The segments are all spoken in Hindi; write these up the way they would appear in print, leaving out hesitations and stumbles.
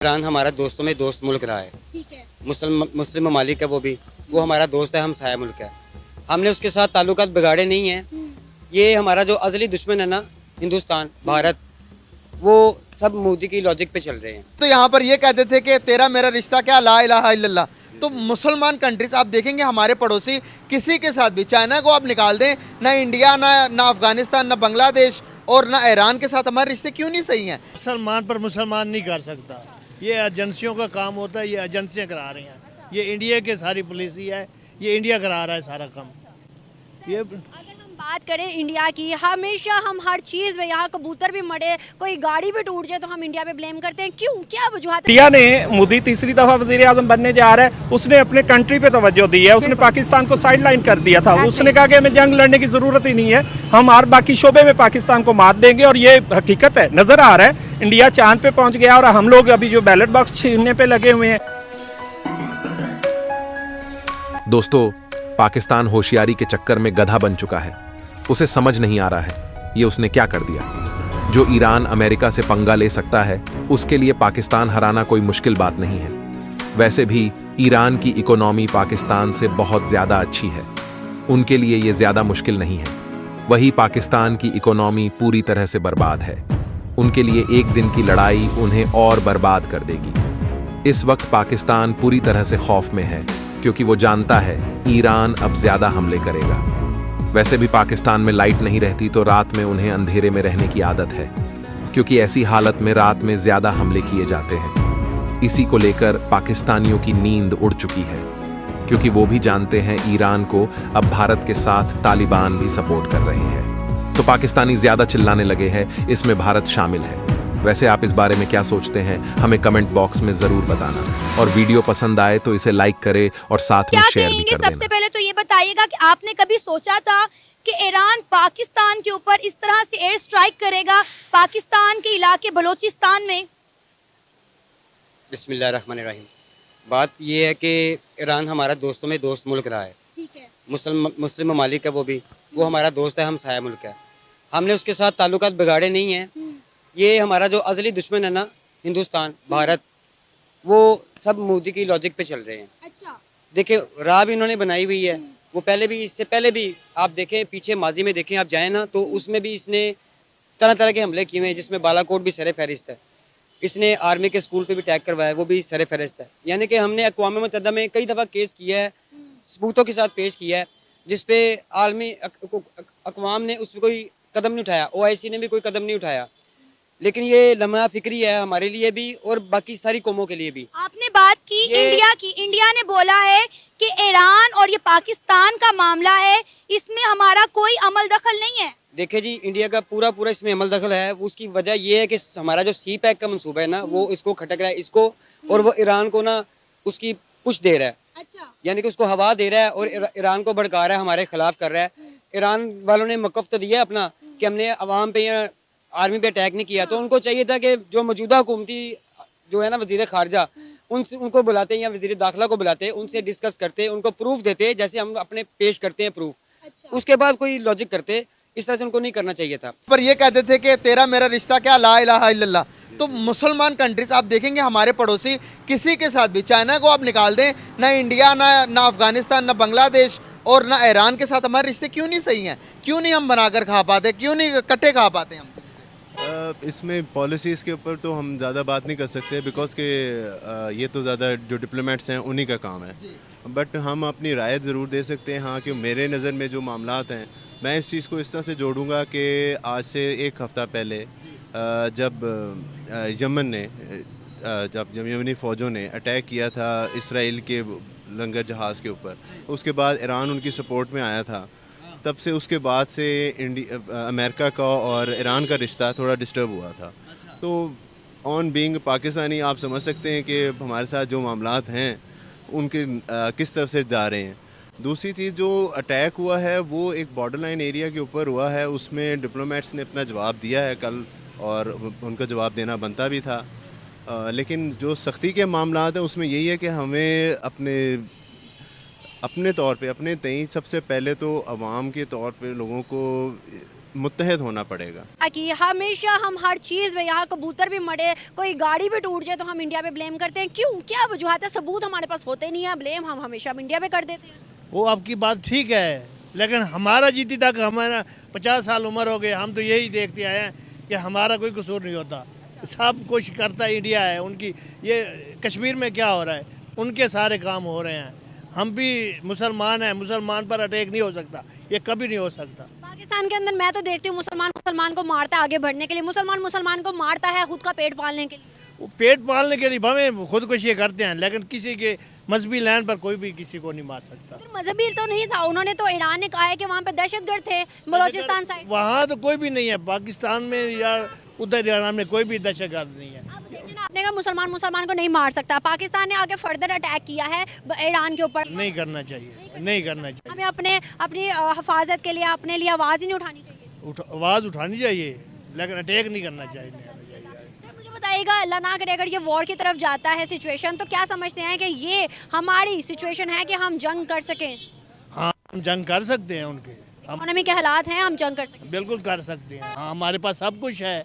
ईरान हमारा दोस्तों में दोस्त मुल्क रहा है। ठीक है। मुस्लिम ममालिक है, वो हमारा दोस्त है, हमसाया मुल्क है। हमने उसके साथ ताल्लुकात बिगाड़े नहीं हैं। ये हमारा जो अज़ली दुश्मन है ना, हिंदुस्तान, भारत, वो सब मोदी की लॉजिक पे चल रहे हैं। तो यहाँ पर ये कहते थे कि तेरा मेरा रिश्ता क्या, ला इलाहा इल्लल्लाह। तो मुसलमान कंट्रीज आप देखेंगे, हमारे पड़ोसी किसी के साथ भी, चाइना को आप निकाल दें, ना इंडिया, ना अफगानिस्तान, ना बांग्लादेश और ना ईरान के साथ हमारे रिश्ते क्यों नहीं सही हैं? मुसलमान पर मुसलमान नहीं कर सकता, ये एजेंसियों का काम होता है, ये एजेंसियां करा रही हैं। ये इंडिया की सारी पॉलिसी है, ये इंडिया करा रहा है सारा काम। ये अगर हम बात करें इंडिया की, हमेशा हम हर चीज़ में, यहाँ कबूतर भी मरे, कोई गाड़ी भी टूट जाए तो हम इंडिया पे ब्लेम करते हैं। क्यों, क्या वजूहत है? इंडिया ने मोदी तीसरी दफा वजीर आजम बनने जा रहा है, उसने अपने कंट्री पे तवज्जो दी है, उसने पाकिस्तान को साइड लाइन कर दिया था। उसने कहा कि हमें जंग लड़ने की जरूरत ही नहीं है, हम हर बाकी शोबे में पाकिस्तान को मात देंगे। और ये हकीकत है, नजर आ रहा है, इंडिया चांद पे पहुंच गया और हम लोग अभी जो बैलेट बॉक्स छीनने पे लगे हुए हैं। दोस्तों, पाकिस्तान होशियारी के चक्कर में गधा बन चुका है। उसे समझ नहीं आ रहा है ये उसने क्या कर दिया। जो ईरान अमेरिका से पंगा ले सकता है, उसके लिए पाकिस्तान हराना कोई मुश्किल बात नहीं है। वैसे भी ईरान की इकोनॉमी पाकिस्तान से बहुत ज्यादा अच्छी है, उनके लिए ये ज्यादा मुश्किल नहीं है। वही पाकिस्तान की इकोनॉमी पूरी तरह से बर्बाद है, उनके लिए एक दिन की लड़ाई उन्हें और बर्बाद कर देगी। इस वक्त पाकिस्तान पूरी तरह से खौफ में है, क्योंकि वो जानता है ईरान अब ज्यादा हमले करेगा। वैसे भी पाकिस्तान में लाइट नहीं रहती तो रात में उन्हें अंधेरे में रहने की आदत है, क्योंकि ऐसी हालत में रात में ज्यादा हमले किए जाते हैं। इसी को लेकर पाकिस्तानियों की नींद उड़ चुकी है, क्योंकि वो भी जानते हैं ईरान को अब भारत के साथ तालिबान भी सपोर्ट कर रहे हैं। तो पाकिस्तानी ज्यादा चिल्लाने लगे हैं, इसमें भारत शामिल है। वैसे आप इस बारे में क्या सोचते हैं, हमें कमेंट बॉक्स में जरूर बताना। और वीडियो पसंद आए तो इसे लाइक करें और साथ में शेयर भी कर देना। सबसे पहले तो ये बताइएगा कि आपने कभी सोचा था कि ईरान पाकिस्तान के ऊपर इस तरह से एयर स्ट्राइक करेगा, पाकिस्तान के इलाके बलोचिस्तान में? बिस्मिल्लाहिर्रहमानिर्रहीम। बात ये है कि ईरान हमारा दोस्तों में दोस्त मुल्क रहा है। ठीक है। मुस्लिम ममालिक है, वो हमारा दोस्त है, हमसाया मुल्क है। हमने उसके साथ ताल्लुकात बिगाड़े नहीं हैं। ये हमारा जो अज़ली दुश्मन है ना, हिंदुस्तान, भारत, वो सब मोदी की लॉजिक पे चल रहे हैं। अच्छा। देखिए, राह भी इन्होंने बनाई हुई है। वो पहले भी, इससे पहले भी आप देखें, पीछे माजी में देखें आप जाएं ना, तो उसमें भी इसने तरह तरह के हमले किए हैं, जिसमें बालाकोट भी सर फहरिस्त है। इसने आर्मी के स्कूल पे भी अटैक करवाया, वो भी सर फहरिस्त है। यानी कि हमने अक़वाम मुत्तहिदा में कई दफ़ा केस किया है, सबूतों के साथ पेश किया है, जिसपे आलमी अक़वाम ने उस पर कोई कदम नहीं उठाया, OIC ने भी कोई कदम नहीं उठाया। लेकिन ये लम्हा फिक्री है हमारे लिए भी और बाकी सारी कौमों के लिए भी। आपने बात की इंडिया की, इंडिया ने बोला है कि ईरान और ये पाकिस्तान का मामला है, इसमें हमारा कोई अमल दखल नहीं है। देखिए जी, इंडिया का पूरा इसमें अमल दखल है। उसकी वजह ये है कि हमारा जो सी पैक का मंसूबा है ना, वो इसको खटक रहा है, इसको, और वो ईरान को ना उसकी पुश दे रहा है। अच्छा। यानी कि उसको हवा दे रहा है और ईरान को भड़का रहा है, हमारे खिलाफ कर रहा है। ईरान वालों ने मौक़िफ़ तो दिया अपना कि हमने अवाम पे या आर्मी पे अटैक नहीं किया, तो उनको चाहिए था कि जो मौजूदा हुकूमती जो है ना वज़ीर ख़ारजा, उनको बुलाते या वज़ीर दाखिला को बुलाते, उनसे डिस्कस करते, उनको प्रूफ देते, जैसे हम अपने पेश करते हैं प्रूफ। अच्छा। उसके बाद कोई लॉजिक करते। इस तरह से उनको नहीं करना चाहिए था। पर ये कहते थे कि तेरा मेरा रिश्ता क्या, ला इलाहा इल्लल्लाह। तो मुसलमान कंट्रीज आप देखेंगे, हमारे पड़ोसी किसी के साथ भी, चाइना को आप निकाल दें, ना इंडिया, ना अफगानिस्तान, ना बांग्लादेश और ना ईरान के साथ हमारे रिश्ते क्यों नहीं सही हैं? क्यों नहीं हम बनाकर खा पाते, क्यों नहीं कट्टे खा पाते हम? इसमें पॉलिसीज़ के ऊपर तो हम ज़्यादा बात नहीं कर सकते, बिकॉज़ के ये तो ज़्यादा जो डिप्लोमेट्स हैं उन्हीं का काम है। बट हम अपनी राय ज़रूर दे सकते हैं। हाँ, कि मेरे नज़र में जो मामलात हैं, मैं इस चीज़ को इस तरह से जोड़ूंगा कि आज से एक हफ़्ता पहले जब यमन ने जब यमनी फ़ौजों ने अटैक किया था इसराइल के लंगर जहाज़ के ऊपर, उसके बाद ईरान उनकी सपोर्ट में आया था। तब से उसके बाद से अमेरिका का और ईरान का रिश्ता थोड़ा डिस्टर्ब हुआ था। तो ऑन बीइंग पाकिस्तानी आप समझ सकते हैं कि हमारे साथ जो मामलात हैं उनके किस तरफ से जा रहे हैं। दूसरी चीज़, जो अटैक हुआ है वो एक बॉर्डर लाइन एरिया के ऊपर हुआ है, उसमें डिप्लोमेट्स ने अपना जवाब दिया है कल, और उनका जवाब देना बनता भी था। लेकिन जो सख्ती के मामलात हैं उसमें यही है कि हमें अपने तौर पे, अपने तय सबसे पहले तो अवाम के तौर पे लोगों को मुत्तहद होना पड़ेगा। कि हमेशा हम हर चीज़ में, यहाँ कबूतर भी मरे, कोई गाड़ी भी टूट जाए तो हम इंडिया पे ब्लेम करते हैं। क्यों, क्या वजूहत है? सबूत हमारे पास होते नहीं है, ब्लेम हम हमेशा इंडिया पे कर देते हैं। वो आपकी बात ठीक है, लेकिन हमारा जीती तक हमारा 50 साल उम्र हो गए, हम तो यही देखते आए हैं कि हमारा कोई कसूर नहीं होता। सब कुछ करता इंडिया है। उनकी ये कश्मीर में क्या हो रहा है, उनके सारे काम हो रहे हैं। हम भी मुसलमान हैं, मुसलमान पर अटैक नहीं हो सकता, ये कभी नहीं हो सकता। पाकिस्तान के अंदर मैं तो देखती हूँ मुसलमान मुसलमान को मारता है आगे बढ़ने के लिए, मुसलमान मुसलमान को मारता है खुद का पेट पालने के लिए। वो पेट पालने के लिए हमें खुदकुशी करते हैं, लेकिन किसी के मजहबी लैंड पर कोई भी किसी को नहीं मार सकता। फिर मजहबी तो नहीं था, उन्होंने तो ईरान ने कहा है कि वहाँ पे दहशतगर्द थे बलोचिस्तान साइड। वहाँ तो कोई भी नहीं है, पाकिस्तान में या उधर ईरान में कोई भी दहशतगर्द नहीं है। अब देखिए ना, आपने कहा मुसलमान मुसलमान को नहीं मार सकता, पाकिस्तान ने आगे फर्दर अटैक किया है ईरान के ऊपर। नहीं करना चाहिए, नहीं करना चाहिए। हमें अपनी हिफाजत के लिए अपने लिए आवाज़ ही नहीं उठानी चाहिए। आवाज़ उठानी चाहिए, लेकिन अटैक नहीं करना चाहिए। मुझे बताइएगा, अल्लाह ना करे अगर ये वॉर की तरफ जाता है सिचुएशन, तो क्या समझते हैं कि ये हमारी सिचुएशन है कि हम जंग कर सकें? हाँ, हम जंग कर सकते हैं उनके, हम इकोनॉमी के हालात हैं, हम जंग कर सकें। बिल्कुल कर सकते हैं। हाँ, हमारे पास सब कुछ है।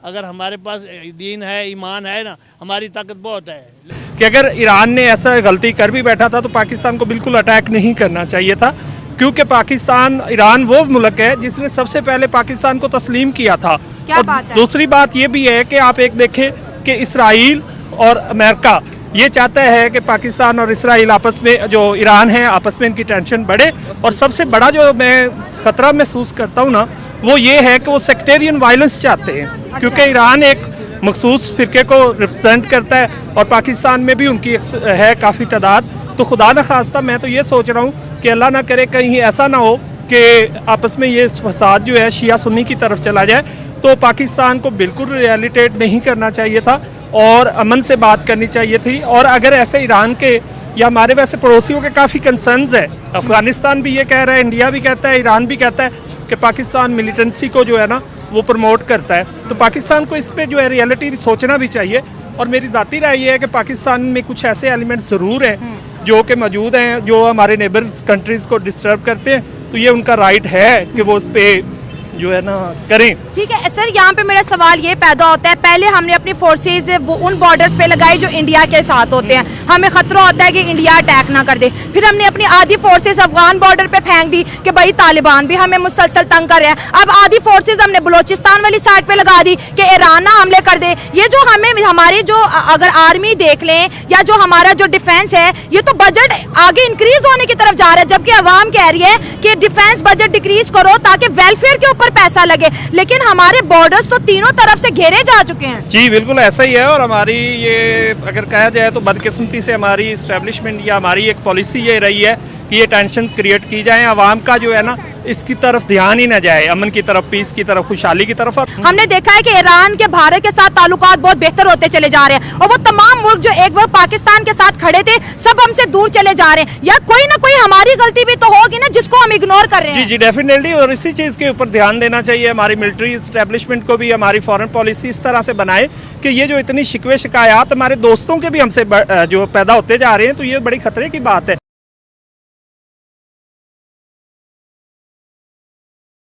अगर हमारे पास दीन है, ईमान है ना, हमारी ताकत बहुत है। कि अगर ईरान ने ऐसा गलती कर भी बैठा था तो पाकिस्तान को बिल्कुल अटैक नहीं करना चाहिए था, क्योंकि पाकिस्तान, ईरान वो मुल्क है जिसने सबसे पहले पाकिस्तान को तस्लीम किया था। और दूसरी बात ये भी है कि आप एक देखें कि इसराइल और अमेरिका ये चाहता है कि पाकिस्तान और इसराइल आपस में, जो ईरान है, आपस में इनकी टेंशन बढ़े। और सबसे बड़ा जो मैं ख़तरा महसूस करता हूँ ना, वो ये है कि वो सेक्टेरियन वायलेंस चाहते हैं, क्योंकि ईरान एक मखसूस फ़िरके को रिप्रेजेंट करता है और पाकिस्तान में भी उनकी है काफ़ी तादाद। तो खुदा न खास्ता मैं तो ये सोच रहा हूँ कि अल्लाह ना करे कहीं ऐसा ना हो कि आपस में ये फसाद जो है शिया सुन्नी की तरफ चला जाए। तो पाकिस्तान को बिल्कुल रियलिटेट नहीं करना चाहिए था और अमन से बात करनी चाहिए थी। और अगर ऐसे ईरान के या हमारे वैसे पड़ोसियों के काफ़ी कंसर्न्स है, अफगानिस्तान भी ये कह रहा है, इंडिया भी कहता है, ईरान भी कहता है कि पाकिस्तान मिलिटेंसी को जो है ना वो प्रमोट करता है, तो पाकिस्तान को इस पे जो है रियलिटी सोचना भी चाहिए। और मेरी ज़ाती राय ये है कि पाकिस्तान में कुछ ऐसे एलिमेंट ज़रूर हैं जो कि मौजूद हैं, जो हमारे नेबर्स कंट्रीज़ को डिस्टर्ब करते हैं, तो ये उनका राइट है कि वो उस पर जो है ना करें। ठीक है सर, यहाँ पे मेरा सवाल ये पैदा होता है, पहले हमने अपनी फोर्सेज वो उन बॉर्डर्स पे लगाई जो इंडिया के साथ होते हैं, हमें खतरा होता है कि इंडिया अटैक ना कर दे। फिर हमने अपनी आधी फोर्सेज अफगान बॉर्डर पे फेंक दी कि भाई तालिबान भी हमें मुसलसल तंग कर रहे हैं। अब आधी फोर्सेज हमने बलोचिस्तान वाली साइड पे लगा दी कि ईरान ना हमले कर दे। ये जो हमें हमारी जो अगर आर्मी देख लें या जो हमारा जो डिफेंस है, ये तो बजट आगे इंक्रीज होने की तरफ जा रहा है, जबकि अवाम कह रही है कि डिफेंस बजट डिक्रीज करो ताकि वेलफेयर के ऊपर पैसा लगे। लेकिन हमारे बॉर्डर्स तो तीनों तरफ से घेरे जा चुके हैं। जी बिल्कुल ऐसा ही है। और हमारी ये अगर कहा जाए तो बदकिस्मती से हमारी इस्टेब्लिशमेंट या हमारी एक पॉलिसी ये रही है कि ये टेंशन क्रिएट की जाए, आवाम का जो है ना इसकी तरफ ध्यान ही न जाए, अमन की तरफ, पीस की तरफ, खुशहाली की तरफ। हमने देखा है कि ईरान के भारत के साथ ताल्लुकात बहुत बेहतर होते चले जा रहे हैं और वो तमाम मुल्क जो एक वक्त पाकिस्तान के साथ खड़े थे सब हमसे दूर चले जा रहे हैं। या कोई ना कोई हमारी गलती भी तो होगी ना जिसको हम इग्नोर कर रहे हैं। जी डेफिनेटली। और इसी चीज़ के ऊपर ध्यान देना चाहिए, हमारी मिलिट्री इस्टेब्लिशमेंट को भी हमारी फॉरेन पॉलिसी इस तरह से बनाए कि ये जो इतनी शिकवे शिकायत हमारे दोस्तों के भी हमसे जो पैदा होते जा रहे हैं, तो ये बड़ी खतरे की बात है।